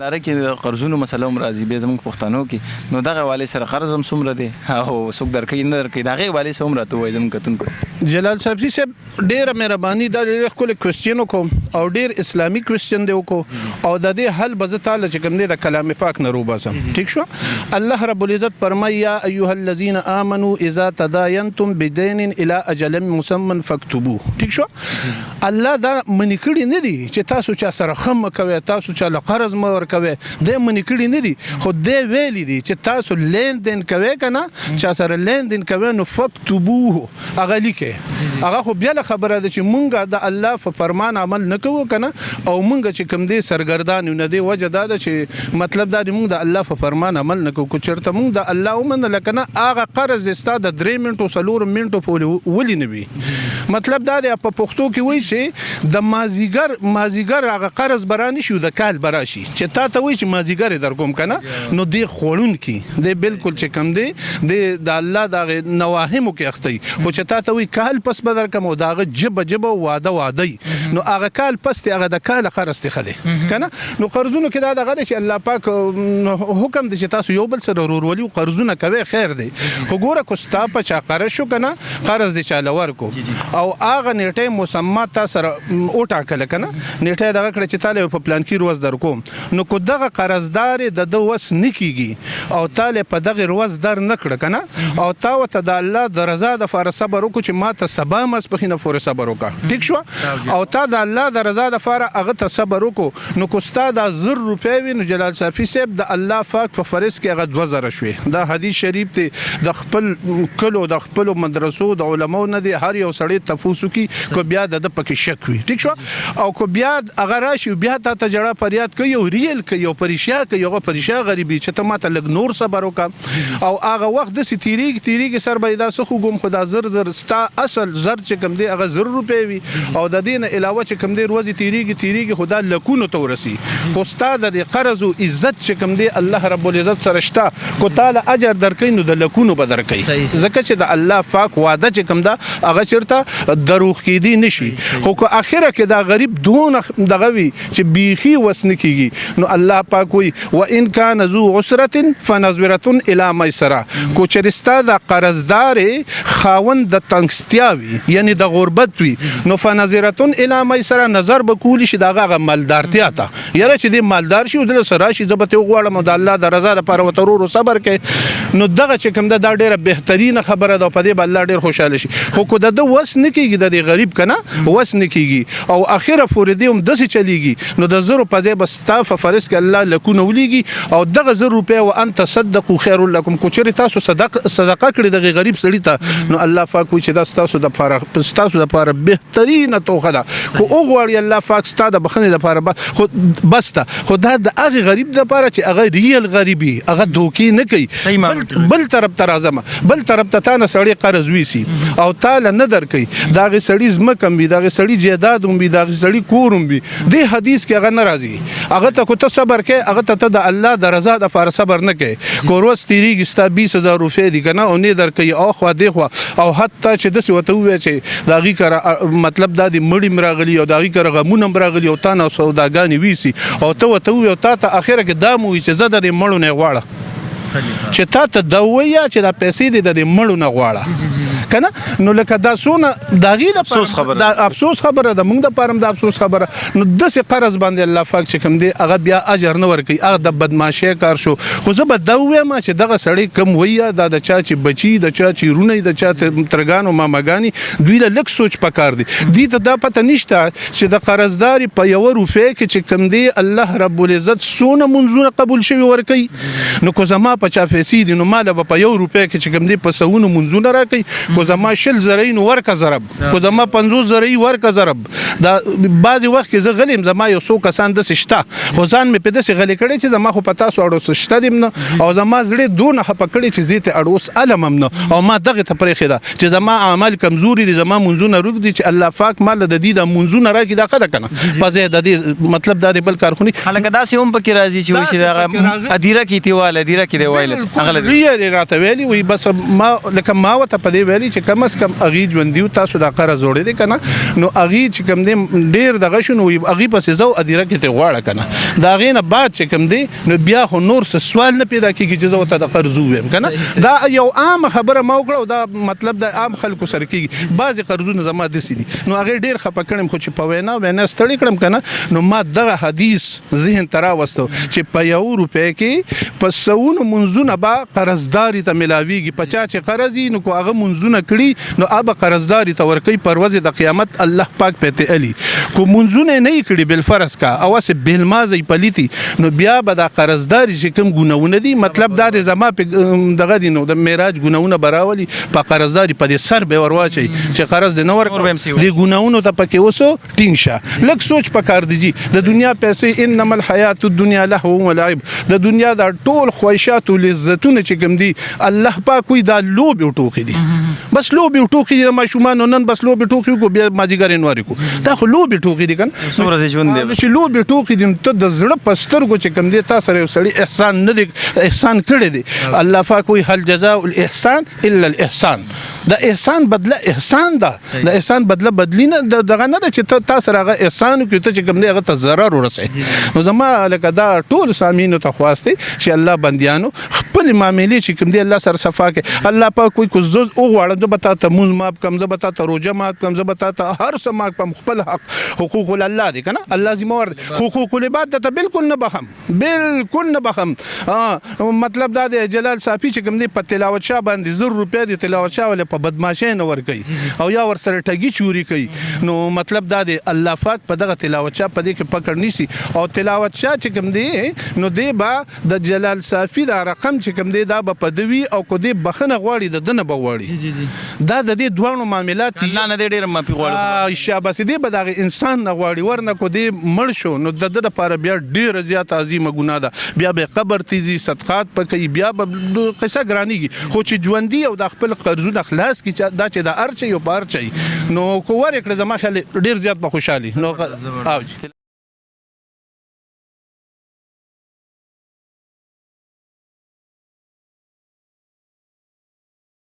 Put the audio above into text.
داره کې د قرضونو مسله هم راځي بیا زموږ پښتنو کې نو دغه والي سره قرض هم څومره دی او څوک درکوي نه درکوي د هغې والي څه هم راته ووایي زموږ کتونکو جلال صاحب صاحب ډېره مهرباني دا ډېر ښکلی کوېسچن وکړو او ډېر اسلامي کوېسچن دی وکړو او د دې حل به زه تاله چې کوم دی د کلام پاک نه روباسم ټیک شو الله رب العزت فرمایي یا ایها الذین آمنوا اذا تداینتم بدین الی اجل مسمى فاکتبوه ټیک شو الله دا منې کړي نه دي چې تاسو چا سره خم کوئ تاسو چا له قرض مه ورکوئ د منې کړي نه دي خو د ویلي دي چې تاسو لین دین کوئ که نه چا سره لین دین کوئ نو فاکتبوه هغه لیکئ هغه خو بیا له خبره ده چې مونږ د الله په فرمان عمل نه کوو که نه او مونږ چې کوم دی سرګردان یو نه دی وجه دا ده چې مطلب دا دی مونږ د الله په فرمان عمل نه کوو که چېرته مونږ د الله ومنله که نه هغه قرض دی ستا د 3 منټو 4 منټو پورې ولې نه وي مطلب دا دی په پښتو کې وایي چې د مازیګر هغه قرض به رانشي د کال به راشي چې تا ته وایي چې مازیګر یې در کوم که نه نو دی خوړونکي دی بالکل چې کوم دی د الله د هغې نواهمو کې اخته وي خو چې تا ته وایي کال پس به در کوم او د هغه جبه واده نو هغه کال پس دی هغه د کاله قرض دی ښه دی که نه نو قرضونو کې دا دغه دی چې الله پاک حکم دی چې تاسو یو بل سره ورورولي قرضونه کوئ خیر دی خو ګوره که ستا په چا قرض شو که نه قرض دی چاله ورکو او هغه نیټه مسمه تا سره وټاکله که نه نیټه یې دغه کړه چې تاله په پلانکي روز در کوم نو که دغه قرضدار د ده وس نه کیږي او تاله په دغه روز در نه کړه که نه او تا ورته د الله د رضا دپاره صبر وکړو چې ما ته سبا ماسپښینه پورې صبر وکړه ټیک شوه او تا د الله د رضا دپاره هغه ته صبر وکړو نو که ستا دا 1000 روپۍ وي نو جلال صافي صاحب د الله پاک په فرض کې هغه 2000 شوې دا حدیث شریف دی د خپل کلو د خپلو مدرسو د علماو نه دی هر یو سړی تفوس وکړي که بیا د ده پکې شک وي ټیک شوه او که بیا هغه راشي بیا تا ته جړه فریاد کوي او ریل کوي او پریشا کوي هغه پریشا غریبي چې ته ماته لږ نور صبر وکړه او هغه وخت داسې تیریږي سر به یې دا څه خو ګم خو دا زر ستا اصل زر چې کوم دی هغه 1000 روپۍ وي او د دې نه علاوه چې کوم دی ورځې تیریږي خو دا لکونو ته ورسي خو ستا د دې قرض او عزت چې کوم دی الله رب العزت سره شته کو تعالی اجر درکوي نو د لکونو به درکوي ځکه چې د الله پاک وعده چې کوم ده هغه چېرته دروغ کیدی نشي خو که اخره کې دا غریب دونه دغه وي چې بیخي وس نه کیږي نو الله پاک وایي وان کان ذو عسرة فنظرة الی میسره کو چې ستا د قرضدار خاوند د تنګستیا وي یعنی د غربت وي نو فنظرة الی میسره نظر به کولی شي د هغه مالدارتیا ته یاره چې دی مالدار شي او دله سره راشي زه به ته وغواړم او د الله د رضا دپاره ورته ورو صبر کوي نو دغه چې کوم ده دا ډېره بهترینه خبره ده او په دې به الله ډېر خوشحاله شي خو که د ده وس نه کېږي د دې غریب که نه وس نه کېږي او اخره پورې دی هم داسې چلیږي نو د 1000 په ځای به ستا په فرض کې الله لکونه ولیږي او دغه 1000 روپۍ وان تصدقوا خیر لکم کو چېرې تاسو صدقه کړې دغه غریب سړي ته نو الله پاک وایي چې دا ستاسو دپاره بهترینه توښه ده که وغواړي الله پاک ستا د بخښنې دپاره بس ده خو دا د هغې غریب دپاره چې هغه ریل غریب وي هغه دوکې نه کوي بل طرف ته راځمه بل طرف ته تا نه سړی قرض ویسي او تا له نه درکوي د هغې سړي ځمکه هم وي د هغې سړي جایداد هم وي د هغې سړي کور هم وي دې حدیث کې هغه نه راځي هغه ته که ته صبر کوې هغه ته د الله د رضا دپاره صبر نه کوې که ورځ تېرېږي ستا 20000 روپۍ دي که نه او نه درکوي اخوا دېخوا او حتی چې داسې ورته ووایه چې د هغې کره مطلب دا دی مړي هم راغلي او د هغې کره غمونه هم راغلي او تا نه سوداګانې ویسي او ته ورته ووایې او تا ته اخره کې دا مو وي چې زه د دې مړو نه یې غواړه چې تا ته دا ووایه چې دا پیسې دي د دې مړو نه غواړه که نه نو لکه دا څونه د هغې دپاره دا افسوس خبره ده موږ دپاره هم د افسوس خبره نو داسې قرض باندې الله پاک چې کوم دی هغه بیا اجر نه ورکوي هغه د بدماشۍ کار شو خو زه به دا ووایم چې دغه سړی کم وایه دا د چا چې بچي د چا چې رونه د چا ترګان او ماماګانې دوی له لږ سوچ پکار دی دوی ته دا پته نشته چې د قرضداري په 1 روپۍ کې چې کوم دی الله رب العزت څونه منځونه قبول شوي ورکوي نو که زما په چا پیسې دي نو ماله به په 1 روپۍ کې چې کوم دی په سوونو منځونه راکوي کو زما 60 زره نو ورکه ضرب کو زما 50 زره ورکه ضرب دا بعضې وخت کې زه غلی یم زما یو څو کسان داسې شته خو ځان مې په داسې غلی کړی چې زما خو په تاسو اړوس شته دي نه او زما زړه دونه خفه کړی چې زه ته اړوس علم هم نه او ما دغې ته پرېښې ده چې زما اعمال کمزوري دي زما منځونه روږ دي چې الله پاک ما له د دې د منځونه راکړي دا ښه ده که نه په ځای د دې مطلب دا دی بل کارخونې هلکه داسې هم پکې راځي چې وایي چې دغه ادیره کې تیواله ادیره کې دی ویلی راته ویلي وایي بس ما لکه ما ورته په دې ویلي راغلي چې کم از کم اغي ژوندیو تاسو دا قرض وړي دي کنه نو اغي چې کم دی ډیر دغه شنو اغي پسې زو ادیره کې ته غواړه کنه دا غینه بعد چې کم دی نو بیا خو نور څه سوال نه پیدا کیږي چې زو ته د قرض ویم کنه دا یو عام خبره ما وکړه دا مطلب د عام خلکو سره کیږي بعضی قرضونه زما دسي دي نو هغه ډیر خپه کړم خو چې په وینا ستړي کړم کنه نو ما دغه حدیث ذهن ترا وستو چې په 1 روپۍ کې په سونو منځونه با قرضداري ته ملاويږي 50 چې قرضي نو کو هغه منځونه کړي نو اب قرضداري ته ورکی پرواز د قیامت الله پاک پته علي کو منځونه نه کړي بل فرض کا او سه بل مازي پليتي نو بیا به د قرضداري چې کوم ګناونه دي مطلب دا زما دغه دي نو د معراج ګناونه براولي په قرضداري په سر به ورواچي چې قرض د نور دي ګناونه ته پکې وسو ټینګشه لک سوچ پکار دي د دنیا پیسې انما الحیات الدنیا لهو ولعب د دنیا د ټول خواهشات او لذتونه چې کوم دي الله پاک کوئی دا لوب ټوکی دي بس لوب ټوکی دي ما شومان نن بس لوب ټوکی کو بیا ماجیګر انواري کو دا خو لوب ټوکی دي کنه څومره ژوند دی چې لوب ټوکی دي ته د زړه پستر کو چې کوم دي تاسو سره سړی احسان نه دي احسان کړی دي الله پاک کوئی هل جزاء الاحسان الا الاحسان د احسان بدله احسان ده د احسان بدله بدلینه دغه نه چې تاسو راغه احسان کوي ته چې کوم دی هغه ته ضرر ورسې نو زما لکه دا ټول سامعینو ته خواسته چې الله بنديانو خپل معاملې چې کوم دی الله سره صفا کې الله پاک کوئی کو زوز او غواړم زه بتا ته موز ماپ کم زه بتا ته روزه ماپ کم زه بتا ته هر څه ماپ کم خپل حق حقوق الله دي کنه الله ذمہ ور حقوق العباد ته بالکل نه بخم مطلب دا دی جلال صافي چې کوم دی په تلاوت شاه باندې 100 روپیا دی تلاوت شاه ول په بدمعشي نه ور کوي او یا ور سره ټګي چوری کوي نو مطلب دا دی الله پاک په دغه تلاوت شاه په دې کې پکړ نیسی او تلاوت شاه چې کوم دی نو دی با د جلال صافي دا رقم چې کوم دی دا په پدوي او کو دی بخنه غواړي د دنه بغواړي دا د دې دوه معاملات الله نه ډیر مافي غواړي شابه سي دی به د انسان نه غواړي ورنه کو دی مړ شو نو د د لپاره بیا ډیر زیات عظیمه ګناه ده بیا به قبر تیزي صدقات پکې بیا به قصه ګرانیږي خو چې ژوندۍ او د خپل قرضونه خلاص کی دا چې د ارچي او بارچي نو کو ور کړه زما خل ډیر زیات په خوشحالي نو